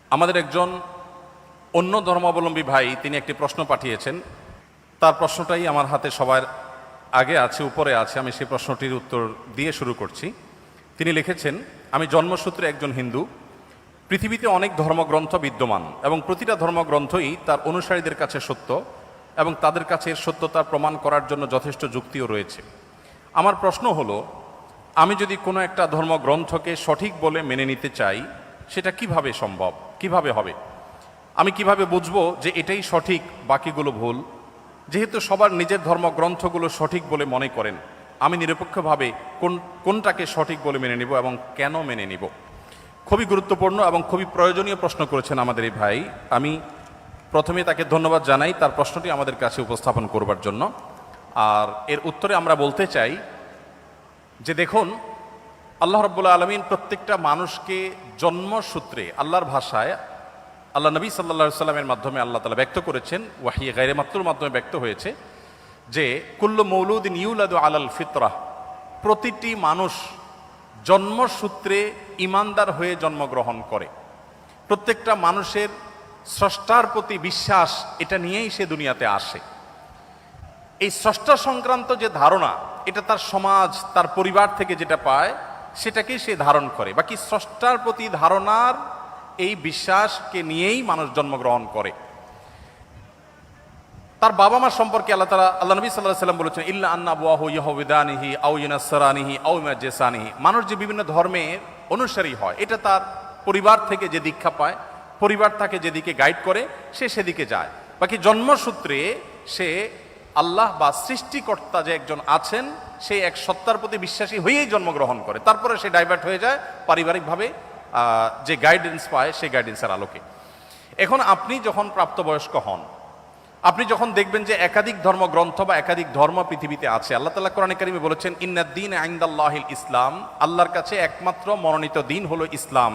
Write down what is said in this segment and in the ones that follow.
আমাদের একজন অন্য ধর্মাবলম্বী ভাই তিনি একটি প্রশ্ন পাঠিয়েছেন। তার প্রশ্নটাই আমার হাতে সবার আগে আছে, উপরে আছে। আমি সেই প্রশ্নটির উত্তর দিয়ে শুরু করছি। তিনি লিখেছেন, আমি জন্মসূত্রে একজন হিন্দু। পৃথিবীতে অনেক ধর্মগ্রন্থ বিদ্যমান এবং প্রতিটা ধর্মগ্রন্থই তার অনুসারীদের কাছে সত্য এবং তাদের কাছে এর সত্যতা প্রমাণ করার জন্য যথেষ্ট যুক্তিও রয়েছে। আমার প্রশ্ন হলো, আমি যদি কোনো একটা ধর্মগ্রন্থকে সঠিক বলে মেনে নিতে চাই, সেটা কিভাবে সম্ভব, কিভাবে হবে? আমি কিভাবে বুঝবো যে এটাই সঠিক, বাকিগুলো ভুল? যেহেতু সবার নিজের ধর্মগ্রন্থগুলো সঠিক বলে মনে করেন, আমি নিরপেক্ষভাবে কোনটাকে সঠিক বলে মেনে নিব এবং কেন মেনে নিব? খুবই গুরুত্বপূর্ণ এবং খুবই প্রয়োজনীয় প্রশ্ন করেছেন আমাদের এই ভাই। আমি প্রথমে তাকে ধন্যবাদ জানাই তার প্রশ্নটি আমাদের কাছে উপস্থাপন করবার জন্য। আর এর উত্তরে আমরা বলতে চাই যে দেখুন, আল্লাহ রাব্বুল আলামিন প্রত্যেকটা মানুষকে জন্মসূত্রে, আল্লাহর ভাষায় আল্লাহ নবী সাল্লাল্লাহু আলাইহি সাল্লামের মাধ্যমে আল্লাহ তাআলা ব্যক্ত করেছেন, ওয়াহী গায়রে মাতলুর মাধ্যমে ব্যক্ত হয়েছে যে কুল্লু মৌলুদিন ইউলাদু আলাল ফিতরাহ, প্রতিটি মানুষ জন্মসূত্রে ঈমানদার হয়ে জন্মগ্রহণ করে। প্রত্যেকটা মানুষের স্রষ্টার প্রতি বিশ্বাস, এটা নিয়েই সে দুনিয়াতে আসে। এই স্রষ্টা সংক্রান্ত যে ধারণা, এটা তার সমাজ, তার পরিবার থেকে যেটা পায় সেটাকেই সে ধারণ করে। বাকি স্রষ্টার প্রতি ধারণার এই বিশ্বাসকে নিয়েই মানুষ জন্মগ্রহণ করে। তার বাবা মা সম্পর্কে আল্লাহ নবী সাল্লাল্লাহু আলাইহি সাল্লাম বলেছেন, ইল্লা আন্না আবওয়াহু ইয়াহুদানিহি আও ইউনাসরানিহি আও ইমাজ্জিসানিহি। মানুষ যে বিভিন্ন ধর্মের অনুসারী হয়, এটা তার পরিবার থেকে যে দীক্ষা পায়, পরিবার তাকে যেদিকে গাইড করে সে সেদিকে যায়। বাকি জন্মসূত্রে সে আল্লাহ বা সৃষ্টিকর্তা যে একজন আছেন, সেই এক সত্তার প্রতি বিশ্বাসী হয়েই জন্মগ্রহণ করে। তারপরে সে ডাইভার্ট হয়ে যায় পারিবারিকভাবে যে গাইডেন্স পায় সেই গাইডেন্সের আলোকে। এখন আপনি যখন প্রাপ্তবয়স্ক হন, আপনি যখন দেখবেন যে একাধিক ধর্মগ্রন্থ বা একাধিক ধর্ম পৃথিবীতে আছে। আল্লাহ তাআলা কোরআনে কারিমে বলেছেন, ইন্নাদ-দীন ইনদাল্লাহিল ইসলাম, আল্লাহর কাছে একমাত্র মনোনীত দিন হলো ইসলাম।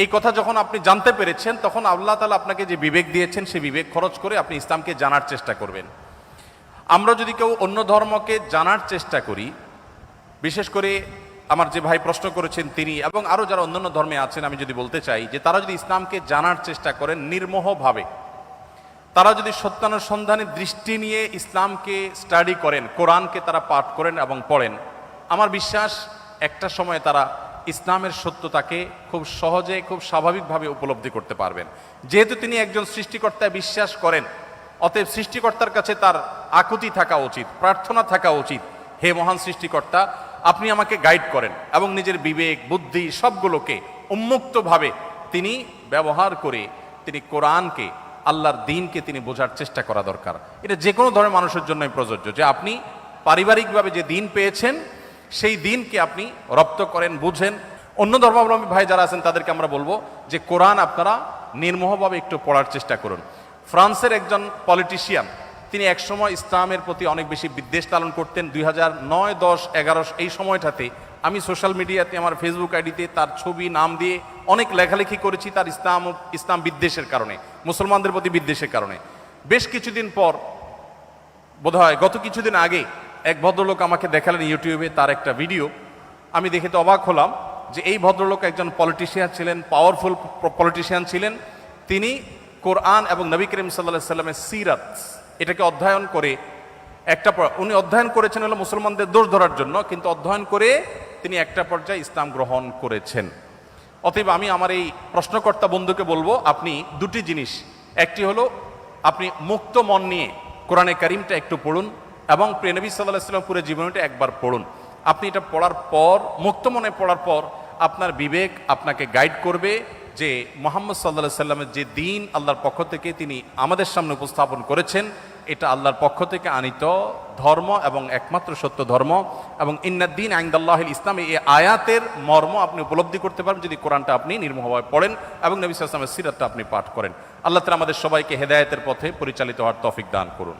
এই কথা যখন আপনি জানতে পেরেছেন, তখন আল্লাহ তাআলা আপনাকে যে বিবেক দিয়েছেন, সেই বিবেক খরচ করে আপনি ইসলামকে জানার চেষ্টা করবেন। আমরা যদি কেউ অন্য ধর্মকে জানার চেষ্টা করি, বিশেষ করে আমার যে ভাই প্রশ্ন করেছেন তিনি এবং আরও যারা অন্যান্য ধর্মে আছেন, আমি যদি বলতে চাই যে তারা যদি ইসলামকে জানার চেষ্টা করেন নির্মোহভাবে, তারা যদি সত্যানুসন্ধানের দৃষ্টি নিয়ে ইসলামকে স্টাডি করেন, কোরআনকে তারা পাঠ করেন এবং পড়েন, আমার বিশ্বাস একটা সময় তারা ইসলামের সত্যতাকে খুব সহজে, খুব স্বাভাবিকভাবে উপলব্ধি করতে পারবেন। যেহেতু তিনি একজন সৃষ্টিকর্তায় বিশ্বাস করেন, অতএব সৃষ্টিকর্তার কাছে তার আকুতি থাকা উচিত, প্রার্থনা থাকা উচিত, হে মহান সৃষ্টিকর্তা, আপনি আমাকে গাইড করেন। এবং নিজের বিবেক, বুদ্ধি সবগুলোকে উন্মুক্তভাবে তিনি ব্যবহার করে তিনি কোরআনকে, আল্লাহর দ্বীনকে তিনি বোঝার চেষ্টা করা দরকার। এটা যে কোনো ধরনের মানুষের জন্যই প্রযোজ্য, যে আপনি পারিবারিকভাবে যে দ্বীন পেয়েছেন সেই দ্বীনকে আপনি রপ্ত করেন, বুঝেন। অন্য ধর্মাবলম্বী ভাই যারা আছেন তাদেরকে আমরা বলবো যে কোরআন আপনারা নির্মোহভাবে একটু পড়ার চেষ্টা করুন। ফ্রান্সের একজন পলিটিশিয়ান, তিনি একসময় ইসলামের প্রতি অনেক বেশি বিদ্বেষ লালন করতেন। 2009, 10, 11 এই সময়টাতে আমি সোশ্যাল মিডিয়াতে আমার ফেসবুক আইডিতে তার ছবি, নাম দিয়ে অনেক লেখালেখি করেছি তার ইসলাম বিদ্বেষের কারণে, মুসলমানদের প্রতি বিদ্বেষের কারণে। বেশ কিছুদিন পর, বোধহয় গত কিছুদিন আগে, এক ভদ্রলোক আমাকে দেখালেন ইউটিউবে তার একটা ভিডিও। আমি দেখে তো অবাক হলাম যে এই ভদ্রলোক একজন পলিটিশিয়ান ছিলেন, পাওয়ারফুল পলিটিশিয়ান ছিলেন। তিনি কোরআন এবং নবী করিম সাল্লাল্লাহু আলাইহি সাল্লামের সিরাত, এটাকে অধ্যয়ন করে উনি অধ্যয়ন করেছেন হলো মুসলমানদের দোষ ধরার জন্য, কিন্তু অধ্যয়ন করে তিনি একটা পর্যায়ে ইসলাম গ্রহণ করেছেন। অতএব আমি আমার এই প্রশ্নকর্তা বন্ধুকে বলবো, আপনি দুটি জিনিস, একটি হলো আপনি মুক্ত মন নিয়ে কোরআনে কারিমটা একটু পড়ুন এবং প্রিয় নবী সাল্লাল্লাহু আলাইহি ওয়াসাল্লাম পুরো জীবনীটা একবার পড়ুন। আপনি এটা পড়ার পর, মুক্ত মনে পড়ার পর, আপনার বিবেক আপনাকে গাইড করবে যে মুহাম্মদ সাল্লাল্লাহু আলাইহি ওয়াসাল্লামের যে দিন আল্লাহর পক্ষ থেকে তিনি আমাদের সামনে উপস্থাপন করেছেন, এটা আল্লাহর পক্ষ থেকে আনিত ধর্ম এবং একমাত্র সত্য ধর্ম। এবং ইন্নাদ-দীন ইনদাল্লাহিল ইসলাম, এই আয়াতের মর্ম আপনি উপলব্ধি করতে পারবেন যদি কোরআনটা আপনি নির্মোহভাবে পড়েন এবং নবী সাল্লাল্লাহু আলাইহি ওয়াসাল্লামের সিরাতটা আপনি পাঠ করেন। আল্লাহ তাআলা আমাদের সবাইকে হেদায়েতের পথে পরিচালিত হওয়ার তৌফিক দান করুন।